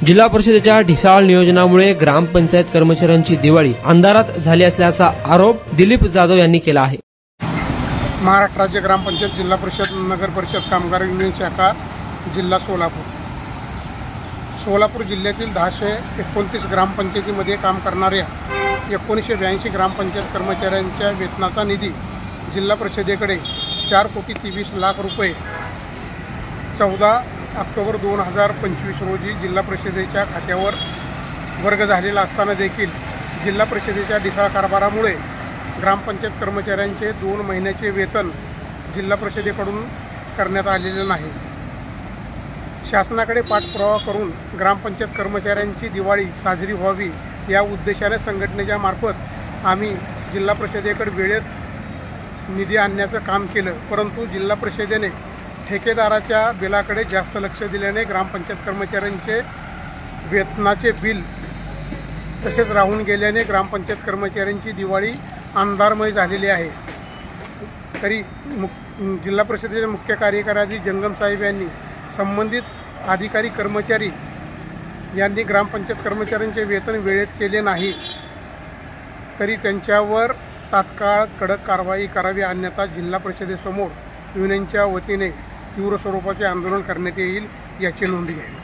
जिल्हा परिषदेच्या ढिसाळ नियोजनामुळे ग्रामपंचायत कर्मचाऱ्यांची दिवाळी अंधारात झाली असल्याचा आरोप दिलीप जाधव यांनी केला आहे। महाराष्ट्र राज्य ग्रामपंचायत जिल्हा परिषद नगर परिषद कामगार युनियन शाखा जिल्हा सोलापूर जिल्ह्यातील 1029 ग्रामपंचायतीमध्ये काम करणाऱ्या 1982 ग्रामपंचायत कर्मचाऱ्यांच्या वेतनाचा निधी जिल्हा परिषदेकडे 4,23,00,000 रुपये 14 ऑक्टोबर 2025 रोजी जिल्हा परिषदेच्या खात्यावर वर्ग झालेला असताना देखील जिल्हा परिषदेच्या ढिसाळ कारभारामुळे ग्रामपंचायत कर्मचाऱ्यांचे 2 महिन्याचे वेतन जिल्हा परिषदेकडून करण्यात आलेले नाही। शासनाकडे पाठपुरावा करून ग्रामपंचायत कर्मचाऱ्यांची दिवाळी साजरी व्हावी या उद्देशाने संघटनेच्या मार्फत आम्ही जिल्हा परिषदेकडे वेळेत निधी आणण्याचं काम केलं, परंतु जिल्हा परिषदेने ठेकेदाराच्या बिलाकडे जास्त लक्ष दिल्याने ग्रामपंचायत कर्मचाऱ्यांचे वेतनाचे बिल तसेच राहून गेल्याने ग्रामपंचायत कर्मचाऱ्यांची दिवाळी अंधारमय झालेली आहे। तरी जिल्हा परिषदेचे मुख्य कार्यकारी जंगम साहेब यांनी संबंधित अधिकारी कर्मचारी यांनी ग्रामपंचायत कर्मचाऱ्यांचे वेतन वेळेत केले नाही, तरी त्यांच्यावर तात्काळ कडक कारवाई करावी, अन्यथा जिल्हा परिषदेसमोर युनियनच्या वतीने तीव्र स्वरूपाचे आंदोलन करण्यात येईल याची नोंद घ्यावी।